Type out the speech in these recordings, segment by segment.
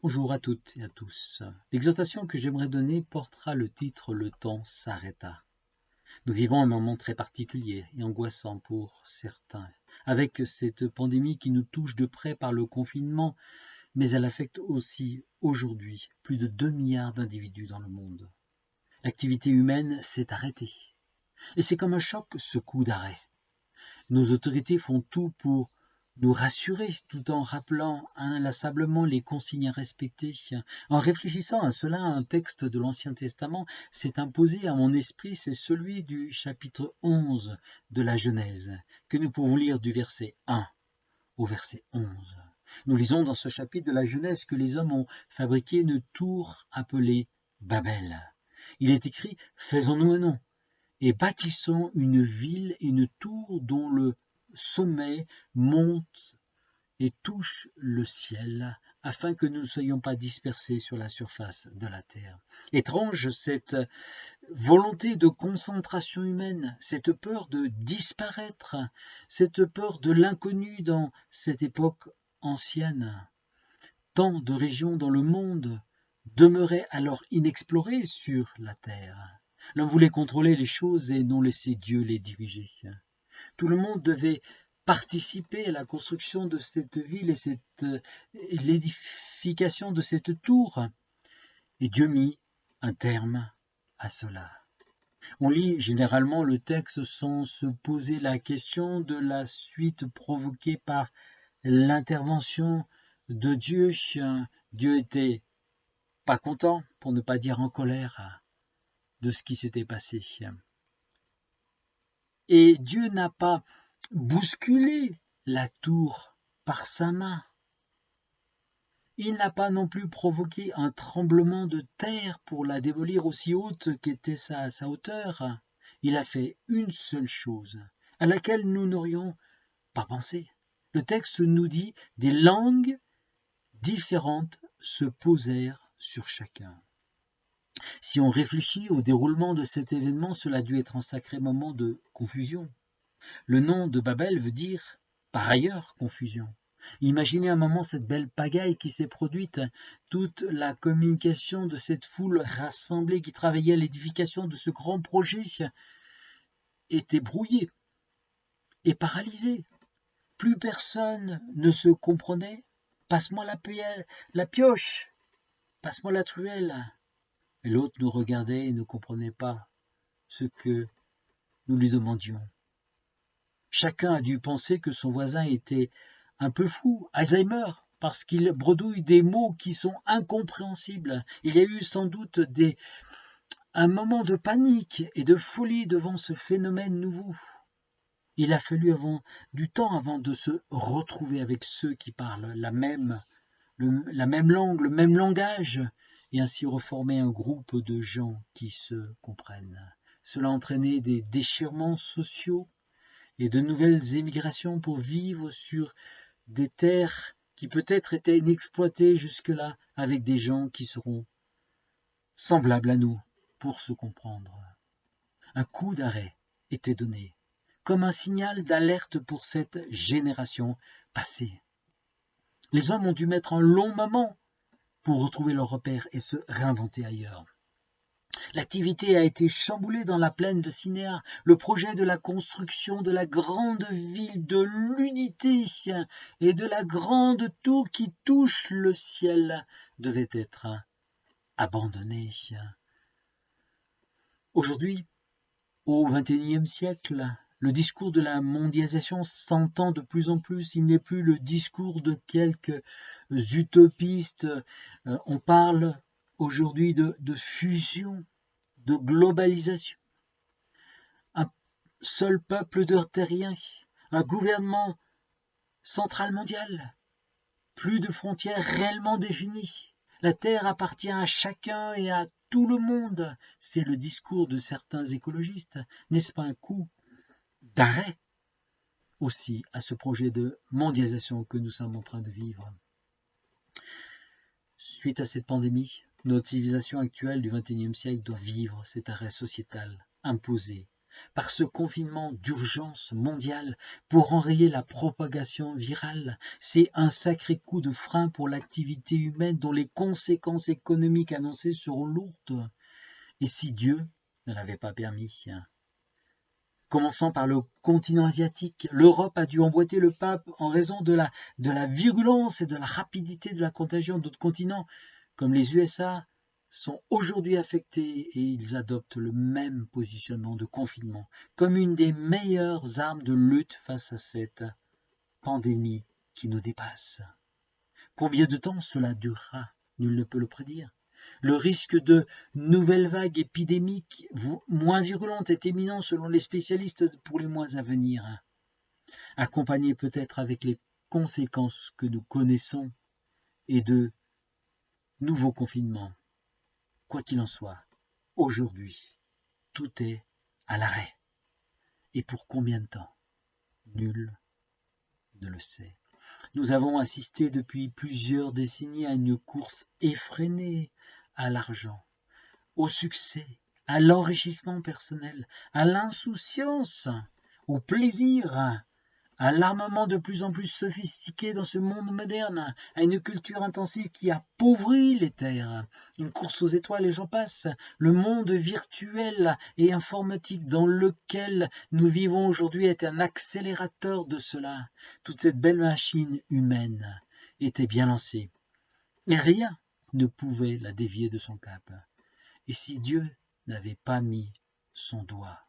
Bonjour à toutes et à tous. L'exhortation que j'aimerais donner portera le titre « Le temps s'arrêta ». Nous vivons un moment très particulier et angoissant pour certains, avec cette pandémie qui nous touche de près par le confinement, mais elle affecte aussi aujourd'hui plus de 2 milliards d'individus dans le monde. L'activité humaine s'est arrêtée. Et c'est comme un choc, ce coup d'arrêt. Nos autorités font tout pour nous rassurer tout en rappelant inlassablement les consignes à respecter. En réfléchissant à cela, un texte de l'Ancien Testament s'est imposé à mon esprit, c'est celui du chapitre 11 de la Genèse, que nous pouvons lire du verset 1 au verset 11. Nous lisons dans ce chapitre de la Genèse que les hommes ont fabriqué une tour appelée Babel. Il est écrit « Faisons-nous un nom » et bâtissons une ville et une tour dont le sommet monte et touche le ciel, afin que nous ne soyons pas dispersés sur la surface de la terre. Étrange cette volonté de concentration humaine, cette peur de disparaître, cette peur de l'inconnu dans cette époque ancienne. Tant de régions dans le monde demeuraient alors inexplorées sur la terre. L'homme voulait contrôler les choses et non laisser Dieu les diriger. Tout le monde devait participer à la construction de cette ville et l'édification de cette tour. Et Dieu mit un terme à cela. On lit généralement le texte sans se poser la question de la suite provoquée par l'intervention de Dieu. Dieu était pas content, pour ne pas dire en colère, de ce qui s'était passé. Et Dieu n'a pas bousculé la tour par sa main. Il n'a pas non plus provoqué un tremblement de terre pour la démolir aussi haute qu'était sa hauteur. Il a fait une seule chose, à laquelle nous n'aurions pas pensé. Le texte nous dit « des langues différentes se posèrent sur chacun ». Si on réfléchit au déroulement de cet événement, cela a dû être un sacré moment de confusion. Le nom de Babel veut dire « par ailleurs confusion ». Imaginez un moment cette belle pagaille qui s'est produite, toute la communication de cette foule rassemblée qui travaillait à l'édification de ce grand projet était brouillée et paralysée. Plus personne ne se comprenait. Passe-moi la pioche, passe-moi la truelle. Et l'autre nous regardait et ne comprenait pas ce que nous lui demandions. Chacun a dû penser que son voisin était un peu fou, Alzheimer, parce qu'il bredouille des mots qui sont incompréhensibles. Il y a eu sans doute un moment de panique et de folie devant ce phénomène nouveau. Il a fallu du temps avant de se retrouver avec ceux qui parlent la même langue, le même langage, et ainsi reformer un groupe de gens qui se comprennent. Cela a entraîné des déchirements sociaux et de nouvelles émigrations pour vivre sur des terres qui peut-être étaient inexploitées jusque-là, avec des gens qui seront semblables à nous pour se comprendre. Un coup d'arrêt était donné, comme un signal d'alerte pour cette génération passée. Les hommes ont dû mettre un long moment pour retrouver leurs repères et se réinventer ailleurs. L'activité a été chamboulée dans la plaine de Sinéar. Le projet de la construction de la grande ville, de l'unité et de la grande tour qui touche le ciel devait être abandonné. Aujourd'hui, au XXIe siècle, le discours de la mondialisation s'entend de plus en plus. Il n'est plus le discours de quelques utopistes. On parle aujourd'hui de fusion, de globalisation. Un seul peuple de terriens, un gouvernement central mondial, plus de frontières réellement définies. La terre appartient à chacun et à tout le monde. C'est le discours de certains écologistes. N'est-ce pas un coup d'arrêt aussi à ce projet de mondialisation que nous sommes en train de vivre? Suite à cette pandémie, notre civilisation actuelle du XXIe siècle doit vivre cet arrêt sociétal imposé par ce confinement d'urgence mondiale pour enrayer la propagation virale. C'est un sacré coup de frein pour l'activité humaine dont les conséquences économiques annoncées seront lourdes. Et si Dieu ne l'avait pas permis? Commençant par le continent asiatique, l'Europe a dû emboîter le pape en raison de la virulence et de la rapidité de la contagion. D'autres continents, comme les USA, sont aujourd'hui affectés et ils adoptent le même positionnement de confinement comme une des meilleures armes de lutte face à cette pandémie qui nous dépasse. Combien de temps cela durera? Nul ne peut le prédire. Le risque de nouvelles vagues épidémiques moins virulentes est imminent selon les spécialistes pour les mois à venir, accompagné peut-être avec les conséquences que nous connaissons et de nouveaux confinements. Quoi qu'il en soit, aujourd'hui, tout est à l'arrêt. Et pour combien de temps? Nul ne le sait. Nous avons assisté depuis plusieurs décennies à une course effrénée à l'argent, au succès, à l'enrichissement personnel, à l'insouciance, au plaisir, à l'armement de plus en plus sophistiqué dans ce monde moderne, à une culture intensive qui appauvrit les terres, une course aux étoiles et j'en passe, le monde virtuel et informatique dans lequel nous vivons aujourd'hui est un accélérateur de cela. Toute cette belle machine humaine était bien lancée, et rien ne pouvait la dévier de son cap. Et si Dieu n'avait pas mis son doigt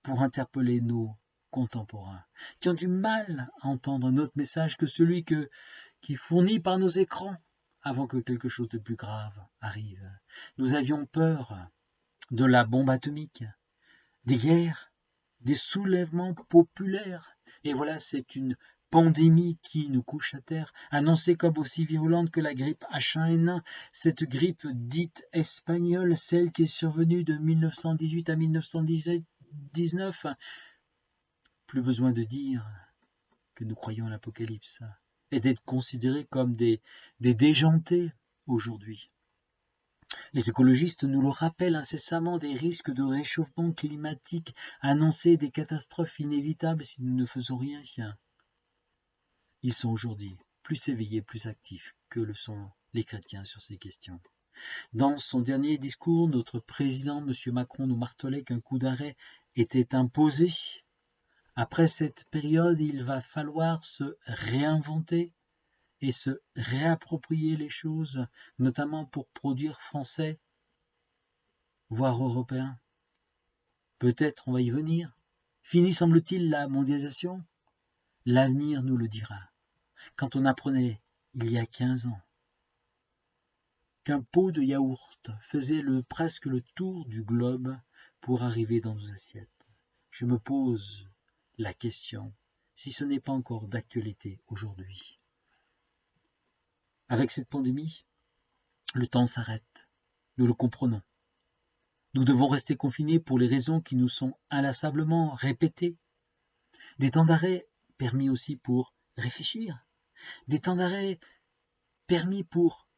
pour interpeller nos contemporains, qui ont du mal à entendre un autre message que celui qui est fourni par nos écrans avant que quelque chose de plus grave arrive. Nous avions peur de la bombe atomique, des guerres, des soulèvements populaires. Et voilà, c'est une pandémie qui nous couche à terre, annoncée comme aussi virulente que la grippe H1N1, cette grippe dite espagnole, celle qui est survenue de 1918 à 1919. Plus besoin de dire que nous croyons à l'Apocalypse et d'être considérés comme des déjantés aujourd'hui. Les écologistes nous le rappellent incessamment des risques de réchauffement climatique annoncés, des catastrophes inévitables si nous ne faisons rien. Ils sont aujourd'hui plus éveillés, plus actifs que le sont les chrétiens sur ces questions. Dans son dernier discours, notre président, M. Macron, nous martelait qu'un coup d'arrêt était imposé. Après cette période, il va falloir se réinventer et se réapproprier les choses, notamment pour produire français, voire européen. Peut-être on va y venir. Fini, semble-t-il, la mondialisation? L'avenir nous le dira. Quand on apprenait, il y a 15 ans, qu'un pot de yaourt faisait presque le tour du globe pour arriver dans nos assiettes, je me pose la question si ce n'est pas encore d'actualité aujourd'hui. Avec cette pandémie, le temps s'arrête. Nous le comprenons. Nous devons rester confinés pour les raisons qui nous sont inlassablement répétées. Des temps d'arrêt permis aussi pour réfléchir. Des temps d'arrêt permis pour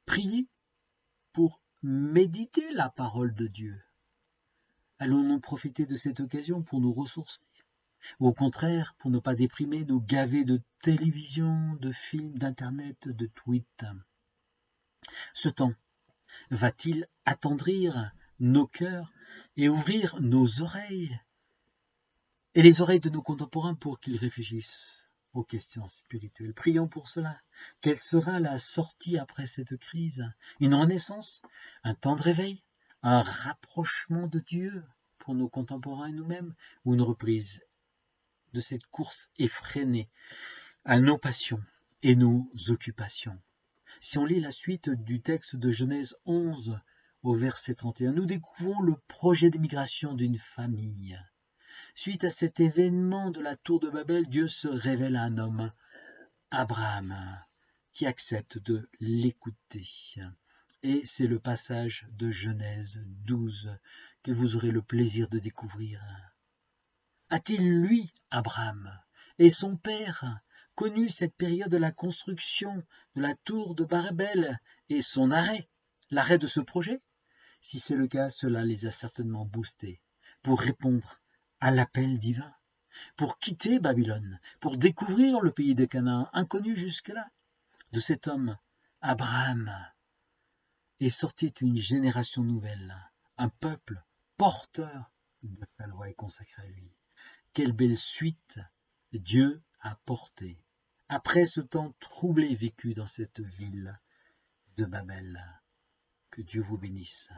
prier, pour méditer la parole de Dieu. Allons-nous profiter de cette occasion pour nous ressourcer? Ou au contraire, pour ne pas déprimer, nous gaver de télévision, de films, d'internet, de tweets? Ce temps va-t-il attendrir nos cœurs et ouvrir nos oreilles et les oreilles de nos contemporains pour qu'ils réfléchissent aux questions spirituelles? Prions pour cela. Quelle sera la sortie après cette crise? Une renaissance? Un temps de réveil? Un rapprochement de Dieu pour nos contemporains et nous-mêmes? Ou une reprise de cette course effrénée à nos passions et nos occupations? Si on lit la suite du texte de Genèse 11 au verset 31, nous découvrons le projet d'émigration d'une famille. Suite à cet événement de la tour de Babel, Dieu se révèle à un homme, Abraham, qui accepte de l'écouter. Et c'est le passage de Genèse 12 que vous aurez le plaisir de découvrir. A-t-il, lui, Abraham, et son père, connu cette période de la construction de la tour de Babel et son arrêt, l'arrêt de ce projet? Si c'est le cas, cela les a certainement boostés. pour répondre à l'appel divin, pour quitter Babylone, pour découvrir le pays de Canaan, inconnu jusque-là. De cet homme, Abraham, est sortie une génération nouvelle, un peuple porteur de sa loi et consacré à lui. Quelle belle suite Dieu a portée après ce temps troublé vécu dans cette ville de Babel. Que Dieu vous bénisse.